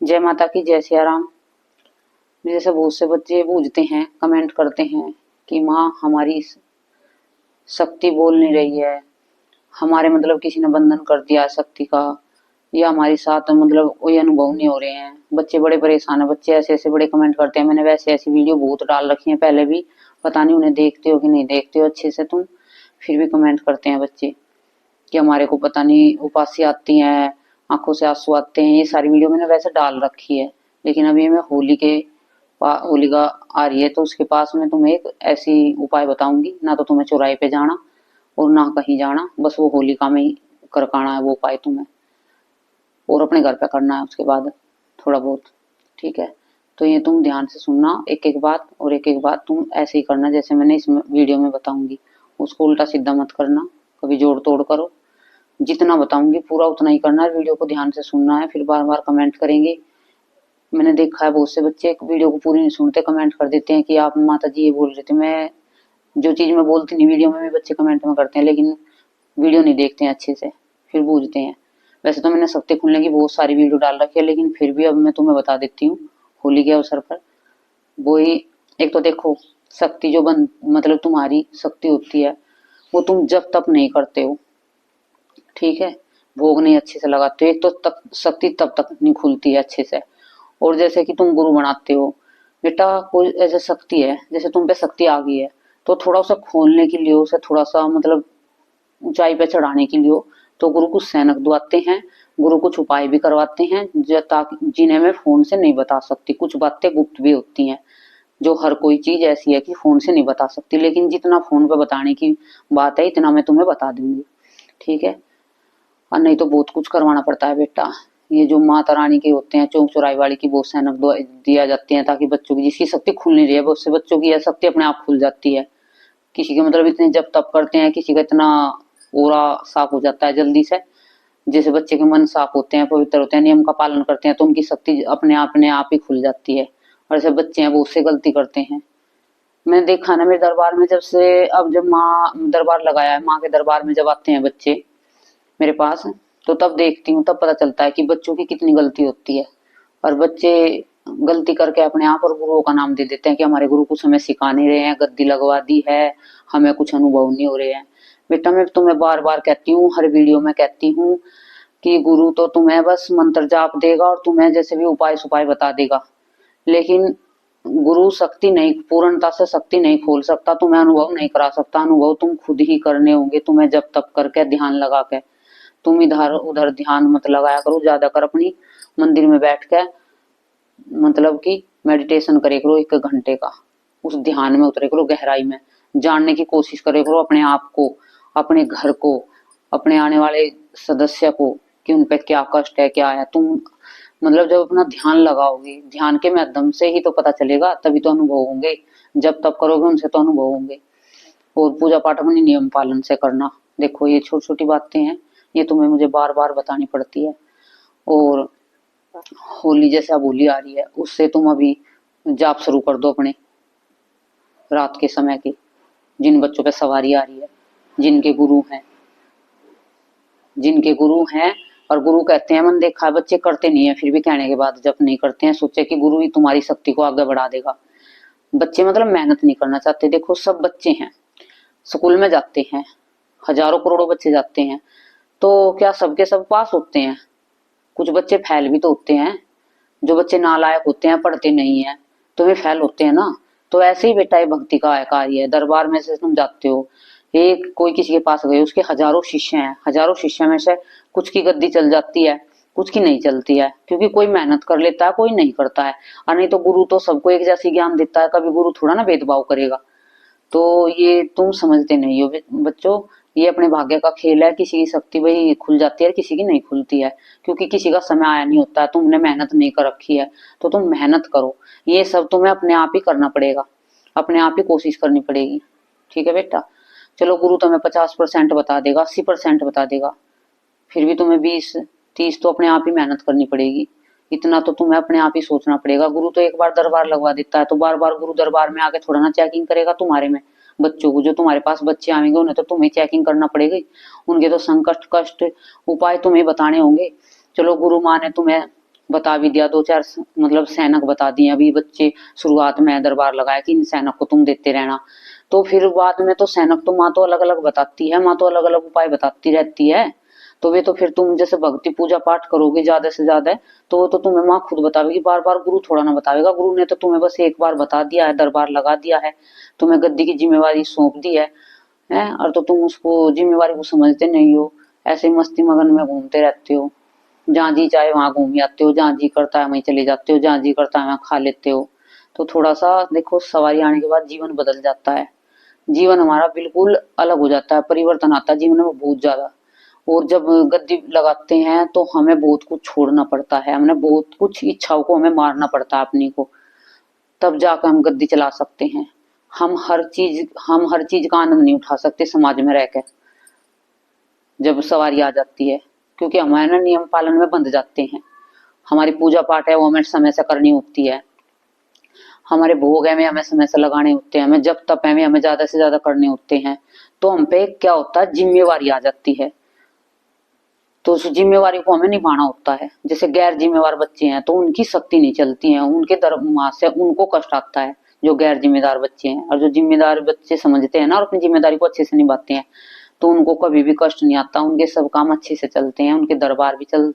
जय माता की, जय सिया राम। जैसे बहुत से बच्चे पूछते हैं, कमेंट करते हैं कि माँ हमारी शक्ति बोल नहीं रही है, हमारे मतलब किसी ने बंधन कर दिया शक्ति का, या हमारे साथ मतलब कोई अनुभव नहीं हो रहे हैं। बच्चे बड़े परेशान है, बच्चे ऐसे ऐसे बड़े कमेंट करते हैं। मैंने वैसे ऐसी वीडियो बहुत डाल रखी है पहले भी, पता नहीं उन्हें देखते हो कि नहीं देखते हो अच्छे से तुम, फिर भी कमेंट करते हैं बच्चे कि हमारे को पता नहीं उपासी आती है, आंखों से आंसू आते हैं। ये सारी वीडियो मैंने वैसे डाल रखी है, लेकिन अभी मैं होलिका आ रही है तो उसके पास में तुम्हें एक ऐसी उपाय बताऊंगी। ना तो तुम्हें चौराहे पे जाना और ना कहीं जाना, बस वो होलिका में ही करकाना है वो उपाय तुम्हें, और अपने घर पे करना है उसके बाद थोड़ा बहुत। ठीक है, तो ये तुम ध्यान से सुनना एक एक बात, और एक एक बात तुम ऐसे ही करना जैसे मैंने इस वीडियो में बताऊंगी। उसको उल्टा सीधा मत करना, कभी जोड़ तोड़ करो। जितना बताऊंगी पूरा उतना ही करना है, वीडियो को ध्यान से सुनना है। फिर बार बार कमेंट करेंगे। मैंने देखा है बहुत से बच्चे वीडियो को पूरी नहीं सुनते, कमेंट कर देते हैं कि आप माता जी ये बोल रहे थे। मैं जो चीज मैं बोलती नहीं वीडियो में भी बच्चे कमेंट में करते हैं, लेकिन वीडियो नहीं देखते हैं अच्छे से, फिर पूछते हैं। वैसे तो मैंने सत्य खुलने की बहुत सारी वीडियो डाल रखी है, लेकिन फिर भी अब मैं तुम्हें बता देती हूँ होली के अवसर पर। वो ही, एक तो देखो, शक्ति जो मतलब तुम्हारी शक्ति होती है वो तुम जब तप नहीं करते हो, ठीक है, भोग नहीं अच्छे से लगाते हो, एक तो तक शक्ति तब तक नहीं खुलती है अच्छे से। और जैसे कि तुम गुरु बनाते हो बेटा, कोई ऐसे शक्ति है, जैसे तुम पे शक्ति आ गई है तो थोड़ा उसे खोलने के लिए, उसे थोड़ा सा मतलब ऊंचाई पे चढ़ाने के लिए तो गुरु कुछ सैनक दुआते हैं, गुरु कुछ उपाय भी करवाते हैं, ताकि जिन्हें मैं फोन से नहीं बता सकती। कुछ बातें गुप्त भी होती हैं, जो हर कोई चीज ऐसी है कि फोन से नहीं बता सकती, लेकिन जितना फोन पे बताने की बात है इतना मैं तुम्हें बता दूंगी। ठीक है, और नहीं तो बहुत कुछ करवाना पड़ता है बेटा। ये जो माता रानी के होते हैं चौक चौराहे वाली की, वो सैनक दिया जाती है ताकि बच्चों की जिसकी शक्ति खुल नहीं रही है, बहुत से बच्चों की यह शक्ति अपने आप खुल जाती है। किसी के मतलब इतने जब तप करते हैं, किसी का इतना ओरा साफ हो जाता है जल्दी से। जैसे बच्चे के मन साफ होते हैं, पवित्र होते हैं, नियम का पालन करते हैं, तो उनकी शक्ति अपने आप ही खुल जाती है। और ऐसे बच्चे हैं वो उससे गलती करते हैं। मैंने देखा ना मेरे दरबार में, जब से अब जब माँ दरबार लगाया है, माँ के दरबार में जब आते हैं बच्चे मेरे पास, तो तब देखती हूँ, तब पता चलता है कि बच्चों की कितनी गलती होती है। और बच्चे गलती करके अपने आप और गुरुओं का नाम दे देते हैं कि हमारे गुरु कुछ हमें सिखा नहीं रहे हैं, गद्दी लगवा दी है, हमें कुछ अनुभव नहीं हो रहे हैं। बेटा मैं तुम्हें बार बार कहती हूँ, हर वीडियो में कहती हूँ कि गुरु तो तुम्हें बस मंत्र जाप देगा और तुम्हें जैसे भी उपाय सुपाय बता देगा, लेकिन गुरु शक्ति नहीं, पूर्णता से शक्ति नहीं खोल सकता, तुम्हें अनुभव नहीं करा सकता। अनुभव तुम खुद ही करने होंगे, तुम्हें जब तप करके ध्यान लगा के। तुम इधर उधर ध्यान मत लगाया करो, ज्यादा कर अपनी मंदिर में बैठ के मतलब कि मेडिटेशन करे करो 1 घंटे का। उस ध्यान में उतरे करो, गहराई में जानने की कोशिश करे करो अपने आप को, अपने घर को, अपने आने वाले सदस्य को, कि उन पे क्या कष्ट है क्या है। तुम मतलब जब अपना ध्यान लगाओगे, ध्यान के माध्यम से ही तो पता चलेगा, तभी तो अनुभव होंगे। जब तब करोगे उनसे तो अनुभव होंगे। और पूजा पाठ अपनी नियम पालन से करना। देखो ये छोटी छोटी बातें हैं, ये तुम्हें मुझे बार बार बतानी पड़ती है। और होली जैसे अब होली आ रही है, उससे तुम अभी जाप शुरू कर दो अपने रात के समय के। जिन बच्चों पे सवारी आ रही है, जिनके गुरु हैं, जिनके गुरु हैं, और गुरु कहते हैं, मन देखा है बच्चे करते नहीं है, फिर भी कहने के बाद जब नहीं करते हैं, सोचे कि गुरु ही तुम्हारी शक्ति को आगे बढ़ा देगा। बच्चे मतलब मेहनत नहीं करना चाहते। देखो सब बच्चे हैं, स्कूल में जाते हैं, हजारों करोड़ों बच्चे जाते हैं, तो क्या सबके सब पास होते हैं? कुछ बच्चे फेल भी तो होते हैं। जो बच्चे नालायक होते हैं, पढ़ते नहीं है, तो वे फेल होते हैं ना। तो ऐसे ही बेटा ये भक्ति का कार्य है। दरबार में से तुम जाते हो, एक कोई किसी के पास गए, उसके हजारों शिष्य हैं, हजारों शिष्य में से कुछ की गद्दी चल जाती है, कुछ की नहीं चलती है, क्योंकि कोई मेहनत कर लेता है, कोई नहीं करता है। और नहीं तो गुरु तो सबको एक जैसी ज्ञान देता है, कभी गुरु थोड़ा ना भेदभाव करेगा। तो ये तुम समझते नहीं हो बच्चों, ये अपने भाग्य का खेल है। किसी की शक्ति वही खुल जाती है, किसी की नहीं खुलती है, क्योंकि किसी का समय आया नहीं होता है। तुमने मेहनत नहीं कर रखी है तो तुम मेहनत करो। ये सब तुम्हें अपने आप ही करना पड़ेगा, अपने आप ही कोशिश करनी पड़ेगी। ठीक है बेटा, चलो गुरु तुम्हें 50% बता देगा, 80% बता देगा, फिर भी तुम्हें 20-30 तो अपने आप ही मेहनत करनी पड़ेगी। इतना तो तुम्हें अपने आप ही सोचना पड़ेगा। गुरु तो एक बार दरबार लगवा देता है, तो बार बार गुरु दरबार में आके थोड़ा ना चेकिंग करेगा तुम्हारे में। बच्चों को, जो तुम्हारे पास बच्चे आएंगे उन्हें तो तुम्हें चेकिंग करना पड़ेगी। उनके तो संकट कष्ट उपाय तुम्हें बताने होंगे। चलो गुरु माँ ने तुम्हें बता भी दिया, दो चार मतलब सैनक बता दिए। अभी बच्चे शुरुआत में दरबार लगाया कि इन सैनक को तुम देते रहना, तो फिर बाद में तो सैनक तो माँ तो अलग अलग बताती है, माँ तो अलग अलग उपाय बताती रहती है। तो वे तो फिर तुम जैसे भक्ति पूजा पाठ करोगे ज्यादा से ज्यादा, तो वो तो तुम्हें माँ खुद बतावेगी, बार बार गुरु थोड़ा ना बतावेगा। गुरु ने तो तुम्हें बस एक बार बता दिया है, दरबार लगा दिया है, तुम्हें गद्दी की जिम्मेवारी सौंप दी है, और तो तुम उसको जिम्मेवारी को समझते नहीं हो, ऐसे मस्ती मगन में घूमते रहते हो, जहाँ जी चाहे वहां घूम जाते हो, जहाँ जी करता है वहीं चले जाते हो, जहाँ जी करता है वहां खा लेते हो। तो थोड़ा सा देखो, सवारी आने के बाद जीवन बदल जाता है, जीवन हमारा बिल्कुल अलग हो जाता है, परिवर्तन आता है जीवन में बहुत ज्यादा। और जब गद्दी लगाते हैं तो हमें बहुत कुछ छोड़ना पड़ता है, हमने बहुत कुछ इच्छाओं को हमें मारना पड़ता है अपनी को, तब जाकर हम गद्दी चला सकते हैं। हम हर चीज का आनंद नहीं उठा सकते समाज में रहकर, जब सवारी आ जाती है, क्योंकि हमारे ना नियम पालन में बंध जाते हैं। हमारी पूजा पाठ है वो हमें समय से करनी होती है, हमारे भोग है हमें समय से लगाने होते हैं, हमें जब तप है हमें ज्यादा से ज्यादा करने होते हैं। तो हम पे क्या होता है, जिम्मेवारी आ जाती है, तो उस जिम्मेवारी को हमें निभाना होता है। जैसे गैर जिम्मेवार बच्चे हैं तो उनकी शक्ति नहीं चलती है, उनके धर्म से उनको कष्ट आता है, जो गैर जिम्मेदार बच्चे हैं। और जो जिम्मेदार बच्चे समझते हैं ना और अपनी जिम्मेदारी को अच्छे से निभाते हैं, तो उनको कभी भी कष्ट नहीं आता, उनके सब काम अच्छे से चलते हैं, उनके दरबार भी चल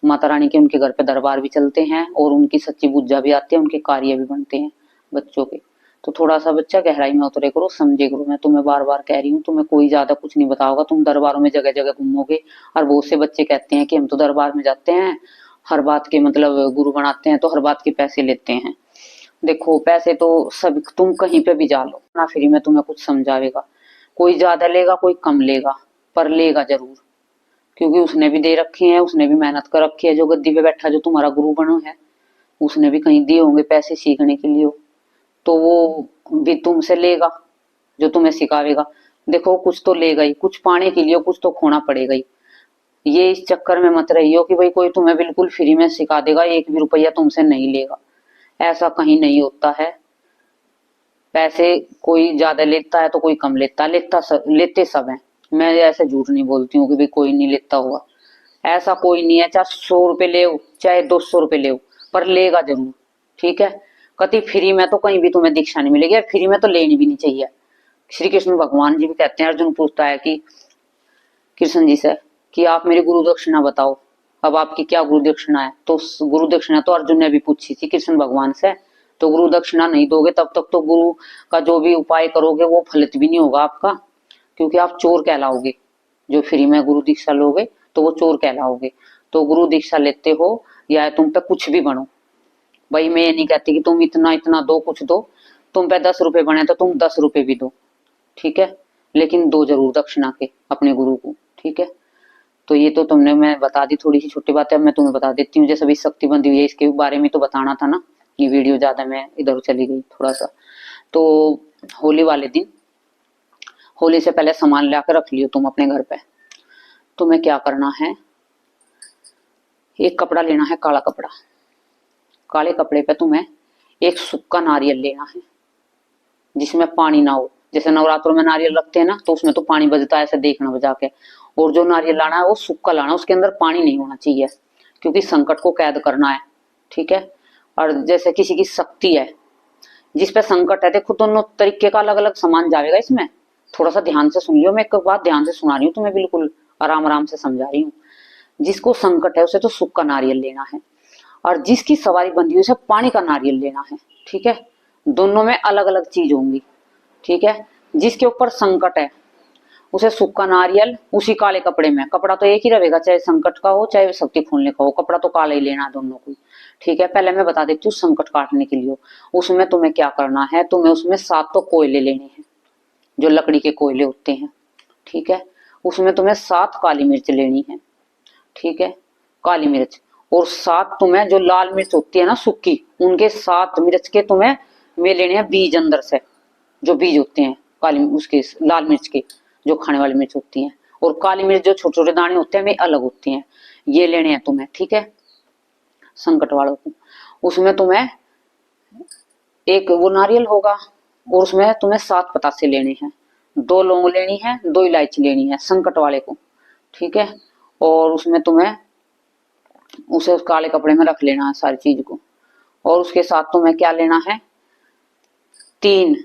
माता रानी के उनके घर पे दरबार भी चलते हैं, और उनकी सच्ची पूजा भी आती है, उनके कार्य भी बनते हैं बच्चों के। तो थोड़ा सा बच्चा गहराई में उतरे करो, समझे करो, मैं तुम्हें बार बार कह रही हूँ, तुम्हें कोई ज्यादा कुछ नहीं बताओगा, तुम दरबारों में जगह जगह घूमोगे। और बहुत से बच्चे कहते हैं कि हम तो दरबार में जाते हैं, हर बात के मतलब गुरु बनाते हैं, तो हर बात के पैसे लेते हैं। देखो पैसे तो सब तुम कहीं पे भी जा लो ना, फ्री में तुम्हें कुछ समझावेगा, कोई ज्यादा लेगा कोई कम लेगा, पर लेगा जरूर, क्योंकि उसने भी दे रखी है, उसने भी मेहनत कर रखी है, जो गद्दी पे बैठा जो तुम्हारा गुरु बनो है, उसने भी कहीं दिए होंगे पैसे सीखने के लिए, तो वो भी तुमसे लेगा जो तुम्हें सिखावेगा। देखो कुछ तो लेगा ही, कुछ पाने के लिए कुछ तो खोना पड़ेगा ही। ये इस चक्कर में मत रहियो कि भाई कोई तुम्हें बिल्कुल फ्री में सिखा देगा, एक भी रुपया तुमसे नहीं लेगा, ऐसा कहीं नहीं होता है। पैसे कोई ज्यादा लेता है तो कोई कम लेता है, लेते सब है, मैं ऐसे झूठ नहीं बोलती हूँ कि भाई कोई नहीं लेता होगा, ऐसा कोई नहीं है, चाहे 100 रुपए ले चाहे 200 रुपए ले, पर लेगा जरूर। ठीक है, कति फ्री में तो कहीं भी तुम्हें दीक्षा नहीं मिलेगी, फ्री में तो लेनी भी नहीं चाहिए। श्री कृष्ण भगवान जी भी कहते हैं, अर्जुन पूछता है कि कृष्ण जी से कि आप मेरी गुरु दक्षिणा बताओ, अब आपकी क्या गुरु दक्षिणा है। तो गुरु दक्षिणा तो अर्जुन ने भी पूछी थी कृष्ण भगवान से, तो गुरु दक्षिणा नहीं दोगे तब तक तो गुरु का जो भी उपाय करोगे वो फलित भी नहीं होगा आपका, क्योंकि आप चोर कहलाओगे। जो फ्री में गुरु दीक्षा लोगे तो वो चोर कहलाओगे। तो गुरु दीक्षा लेते हो या तुम पे कुछ भी बनो, भाई मैं ये नहीं कहती कि तुम इतना इतना दो, कुछ दो, तुम पे 10 रुपए बने तो तुम 10 रुपए भी दो, ठीक है, लेकिन दो जरूर दक्षिणा के अपने गुरु को। ठीक है, तो ये तो तुमने मैं बता दी थोड़ी सी छोटी बात है, अब मैं तुम्हें बता देती हूँ। जैसे अभी शक्ति बंदी हुई है इसके बारे में तो बताना था ना, ये वीडियो ज्यादा मैं इधर चली गई थोड़ा सा। तो होली वाले दिन, होली से पहले सामान लाकर रख लियो तुम अपने घर पे। तुम्हें क्या करना है, एक कपड़ा लेना है, काला कपड़ा, काले कपड़े पे तुम्हें एक सूखा नारियल लेना है जिसमें पानी ना हो। जैसे नवरात्रों में नारियल रखते हैं ना, तो उसमें तो पानी बजता है, ऐसे देखना बजा के। और जो नारियल लाना है वो सूखा लाना, उसके अंदर पानी नहीं होना चाहिए, क्योंकि संकट को कैद करना है। ठीक है, और जैसे किसी की शक्ति है जिस पे संकट है, देखो दोनों तरीके का अलग अलग सामान जाएगा इसमें, थोड़ा सा ध्यान से सुन लियो, मैं एक बात ध्यान से सुना रही हूँ तुम्हें, बिल्कुल आराम आराम से समझा रही हूँ। जिसको संकट है उसे तो सूखा नारियल लेना है, और जिसकी सवारी बंधी हुई उसे पानी का नारियल लेना है। ठीक है, दोनों में अलग अलग चीज होंगी। ठीक है, जिसके ऊपर संकट है उसे सूखा नारियल उसी काले कपड़े में, कपड़ा तो एक ही रहेगा, चाहे संकट का हो चाहे शक्ति खोलने का हो, कपड़ा तो काला ही लेना है दोनों को। ठीक है, पहले मैं बता देती हूँ संकट काटने के लिए उसमें तुम्हें क्या करना है, तुम्हें उसमें 7 तो कोयले लेने हैं, जो लकड़ी के कोयले होते हैं। ठीक है, उसमें तुम्हें 7 काली मिर्च लेनी है। ठीक है, काली मिर्च, और 7 तुम्हें जो लाल मिर्च होती है ना सूखी, उनके 7 मिर्च के तुम्हें वे लेने हैं बीज, अंदर से जो बीज होते हैं काली उसके लाल मिर्च के, जो खाने वाली मिर्च होती हैं। और काली मिर्च जो छोटे छोटे दाने होते हैं वे अलग होती हैं, ये लेने हैं तुम्हें। ठीक है, संकट वालों को उसमें तुम्हें एक वो नारियल होगा, और उसमें तुम्हें 7 पतासे लेने हैं, 2 लौंग लेनी है, 2 इलायची लेनी है संकट वाले को। ठीक है, और उसमें तुम्हें उसे उस काले कपड़े में रख लेना है सारी चीज को। और उसके साथ तुम्हें क्या लेना है, तीन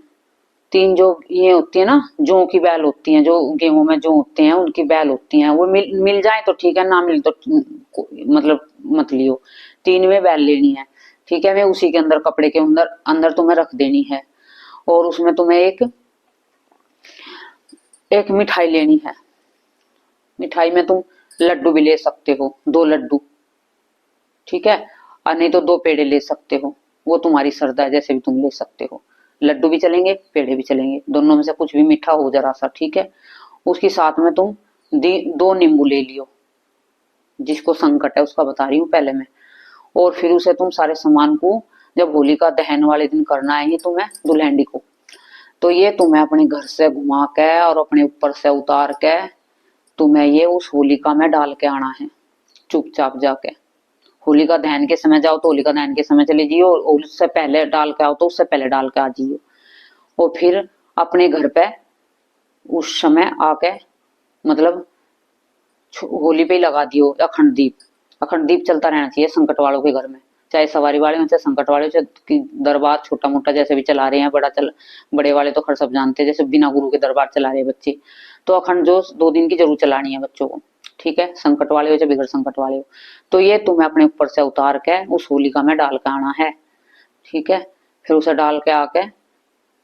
तीन जो ये होती है ना, जौ की बैल होती है, जो गेहूं में जौ होते हैं उनकी बैल होती हैं, वो मिल जाए तो ठीक है, ना मिल तो मतलब मत लियो। तीन में बैल लेनी है, ठीक है। मैं उसी के अंदर कपड़े के अंदर अंदर तुम्हें रख देनी है। और उसमें तुम्हें एक एक मिठाई लेनी है। मिठाई में तुम लड्डू भी ले सकते हो, 2 लड्डू, ठीक है। और नहीं तो 2 पेड़े ले सकते हो, वो तुम्हारी श्रद्धा है, जैसे भी तुम ले सकते हो। लड्डू भी चलेंगे, पेड़े भी चलेंगे, दोनों में से कुछ भी मीठा हो जरा सा, ठीक है। उसके साथ में तुम 2 नींबू ले लियो, जिसको संकट है उसका बता रही हूँ पहले मैं। और फिर उसे तुम सारे सामान को, जब होलिका दहन वाले दिन करना है ही तुम्हें दुल्हन को, तो ये तुम्हें अपने घर से घुमा के और अपने ऊपर से उतार के तुम्हें ये उस होलिका में डाल के आना है, चुपचाप जाके। होलिका दहन के समय जाओ तो होलिका दहन के समय चले जाइयो, और उससे पहले डाल के आओ तो उससे पहले डाल के आ जाइयो। और फिर अपने घर पे उस समय आके मतलब होली पे ही लगा दियो अखंड दीप। अखंड दीप चलता रहना चाहिए संकट वालों के घर में, चाहे सवारी वाले हो चाहे संकट वाले हो, चाहे दरबार छोटा मोटा जैसे भी चला रहे हैं, बड़े वाले तो खैर सब जानते हैं, जैसे बिना गुरु के दरबार चला रहे हैं बच्चे, तो अखंड जो 2 दिन की जरूर चलानी है बच्चों को, ठीक है। संकट वाले हो चाहे बिगड़ संकट वाले हो, तो ये तुम्हें अपने ऊपर से उतार के उस होलिका में डाल के आना है, ठीक है। फिर उसे डाल के आके,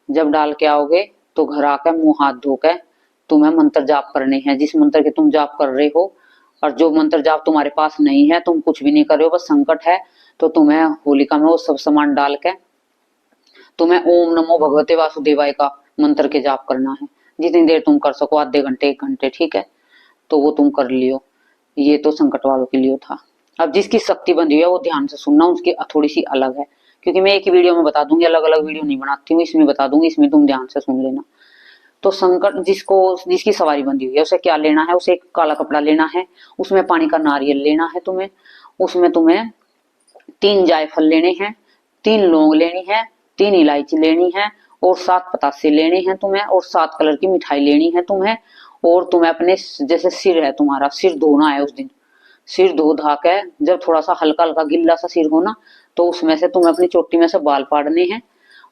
जब डाल के आओगे तो घर आकर मुंह हाथ धो के तुम्हें मंत्र जाप करने हैं, जिस मंत्र के तुम जाप कर रहे हो। और जो मंत्र जाप तुम्हारे पास नहीं है, तुम कुछ भी नहीं कर रहे हो, बस संकट है, तो तुम्हें होलिका में वो सब सामान डाल के तुम्हें ओम नमो भगवते वासुदेवाय का मंत्र के जाप करना है, जितनी देर तुम कर सको, आधे घंटे 1 घंटे, ठीक है। तो वो तुम कर लियो। ये तो संकट वालों के लिए था। अब जिसकी शक्ति बंधी हुई है वो ध्यान से सुनना, उसकी थोड़ी सी अलग है, क्योंकि मैं एक ही वीडियो में बता दूंगी, अलग अलग वीडियो नहीं बनाती हूँ, इसमें बता दूंगी, इसमें तुम ध्यान से सुन लेना। तो संकट जिसकी सवारी बंधी हुई है उसे क्या लेना है, उसे एक काला कपड़ा लेना है, उसमें पानी का नारियल लेना है तुम्हें, उसमें तुम्हें 3 जायफल लेने हैं, 3 लौंग लेनी है, 3 इलायची लेनी है, और 7 पतासे लेने हैं तुम्हें, और 7 कलर की मिठाई लेनी है तुम्हें। और तुम्हें अपने जैसे सिर है, तुम्हारा सिर धोना है उस दिन, सिर धो धा के जब थोड़ा सा हल्का हल्का गिल्ला सा सिर हो ना, तो उसमें से तुम्हें अपनी चोटी में से बाल फाड़ने हैं,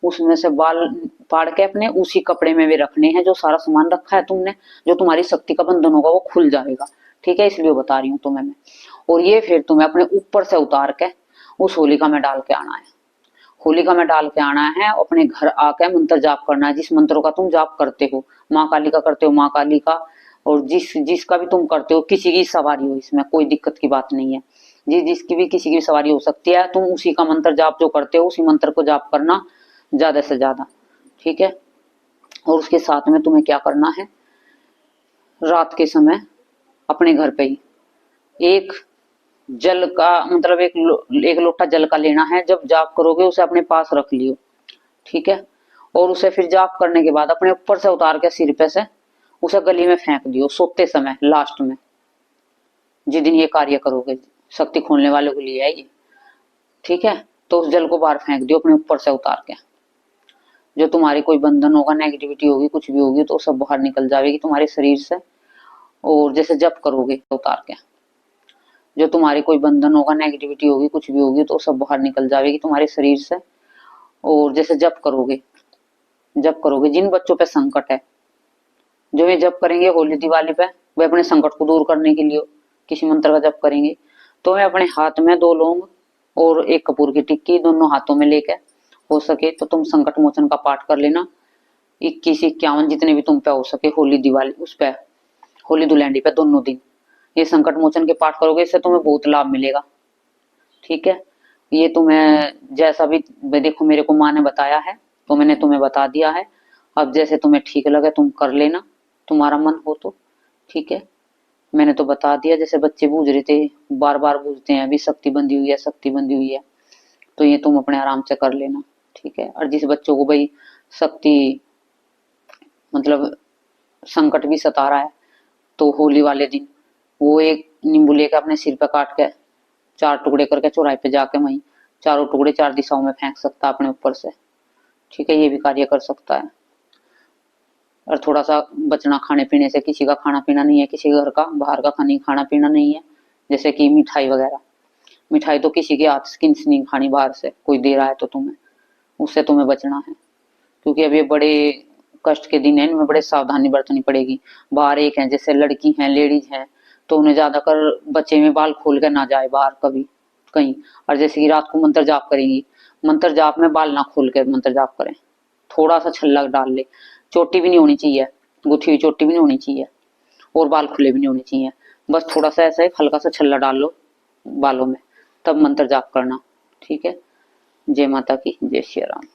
उसमें से बाल फाड़ के अपने उसी कपड़े में भी रखने हैं जो सारा सामान रखा है तुमने, जो तुम्हारी शक्ति का बंधन होगा वो खुल जाएगा, ठीक है, इसलिए बता रही हूँ तुम्हें मैं। और ये फिर तुम्हें अपने ऊपर से उतार के उस होलिका में डाल के आना है, होलिका में डाल के आना है, अपने घर आके मंत्र जाप करना है, जिस मंत्रों का तुम जाप करते हो, माँ काली का करते हो माँ काली का, और जिसका भी तुम करते हो, किसी की सवारी हो, इसमें कोई दिक्कत की बात नहीं है, जिसकी भी किसी की भी सवारी हो सकती है, तुम उसी का मंत्र जाप जो करते हो उसी मंत्र को जाप करना ज्यादा से ज्यादा, ठीक है। और उसके साथ में तुम्हें क्या करना है, रात के समय अपने घर पे ही एक जल का मतलब एक लोटा जल का लेना है, जब जाप करोगे उसे अपने पास रख लियो, ठीक है। और उसे फिर जाप करने के बाद अपने ऊपर से उतार के सिर पे से उसे गली में फेंक दियो, सोते समय लास्ट में, जिस दिन ये कार्य करोगे, शक्ति खोलने वाले को लिए है ये, ठीक है। तो उस जल को बाहर फेंक दियो अपने ऊपर से उतार के, जो तुम्हारी कोई बंधन होगा, नेगेटिविटी होगी, कुछ भी होगी, तो सब बाहर निकल जाएगी तुम्हारे शरीर से। और जैसे जप करोगे उतार के, जो तुम्हारी कोई बंधन होगा, नेगेटिविटी होगी, कुछ भी होगी, तो सब बाहर निकल जाएगी तुम्हारे शरीर से। और जैसे जप करोगे जिन बच्चों पे संकट है, जो ये जप करेंगे होली दिवाली पे, वे अपने संकट को दूर करने के लिए किसी मंत्र का जप करेंगे, तो वे अपने हाथ में 2 लौंग और एक कपूर की टिक्की दोनों हाथों में लेकर, हो सके तो तुम संकट मोचन का पाठ कर लेना, 21 51 जितने भी तुम पे हो सके, होली दिवाली उस पे, होली दुलहंडी पे दोनों दिन ये संकट मोचन के पाठ करोगे, इससे तुम्हें बहुत लाभ मिलेगा, ठीक है। ये तुम्हें जैसा भी देखो मेरे को माँ ने बताया है तो मैंने तुम्हें बता दिया है, अब जैसे तुम्हें ठीक लगे तुम कर लेना, तुम्हारा मन हो तो, ठीक है। मैंने तो बता दिया, जैसे बच्चे बूझ रहे थे, बार बार बूझते हैं अभी शक्ति बंधी हुई है, शक्ति बंधी हुई है, तो ये तुम अपने आराम से कर लेना, ठीक है। और जिस बच्चों को भाई शक्ति मतलब संकट भी सता रहा है, तो होली वाले दिन वो एक नींबू लेकर अपने सिर पे काट के 4 टुकड़े करके चौराहे पे जाके वहीं चारों टुकड़े 4 दिशाओं में फेंक सकता है अपने ऊपर से, ठीक है, ये भी कार्य कर सकता है। और थोड़ा सा बचना खाने पीने से, किसी का खाना पीना नहीं है, किसी घर का बाहर का खाना पीना नहीं है, जैसे कि मिठाई वगैरह, मिठाई तो किसी के हाथ की नहीं खानी, बाहर से कोई दे रहा है तो तुम्हें, उससे तुम्हें बचना है। क्योंकि अब ये बड़े कष्ट के दिन है, इनमें बड़े सावधानी बरतनी पड़ेगी। बाहर एक है जैसे लड़की हैं, लेडीज हैं, तो उन्हें ज्यादातर बच्चे में बाल खोल कर ना जाए बाहर कभी कहीं। और जैसे कि रात को मंत्र जाप करेंगी, मंत्र जाप में बाल ना खोल कर मंत्र जाप करें, थोड़ा सा छल्ला डाल ले, चोटी भी नहीं होनी चाहिए, गुथी हुई चोटी भी नहीं होनी चाहिए, और बाल खुले भी नहीं होने चाहिए। बस थोड़ा सा ऐसा एक हल्का सा छल्ला डाल लो बालों में, तब मंत्र जाप करना। ठीक है। जय माता की, जय श्री राम।